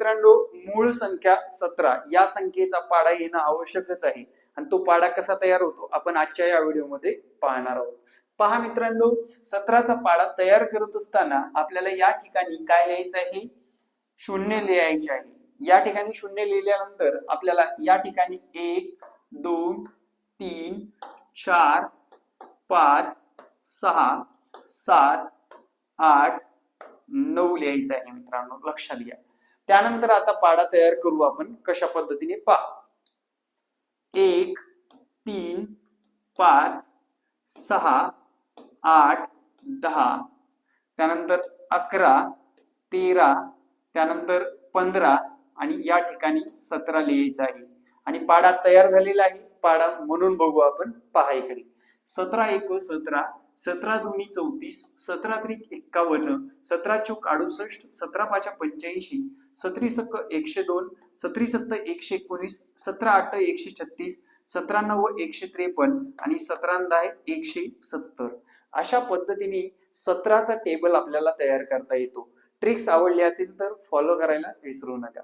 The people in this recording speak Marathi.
मित्रांनो, मूळ संख्या 17 या संख्येचा पाडा येणं आवश्यकच आहे आणि तो पाडा कसा तयार होतो आपण आजच्या या व्हिडिओमध्ये पाहणार आहोत. पहा मित्रांनो, 17चा पाडा तयार करत असताना आपल्याला या ठिकाणी काय लिहायचं आहे? शून्य लिहायचे आहे. या ठिकाणी शून्य लिहिल्यानंतर आपल्याला या ठिकाणी 1 2 3 4 5 6 7 8 9 लिहायचं आहे मित्रांनो, लक्षात घ्या. त्यानंतर आता पाडा तयार करू आपण कशा पद्धतीने पहा. 1 3 5 6 8 10, त्यानंतर 11 13, त्यानंतर 15 आणि या ठिकाणी 17 लिहायचं आहे आणि पाडा तयार झालेला आहे. पाडा म्हणून बघू आपण. पहा इकडे 17 1 17, 17 2 34, 17 3 51, 17 चौक 68, 17 5 85, 17 सक 102, 17 7 119, 17 8 136, 17 9 153 आणि 17 10 170. अशा पद्धतीने 17चा टेबल आपल्याला तयार करता येतो. ट्रिक्स आवडली असेल तर फॉलो करायला विसरू नका.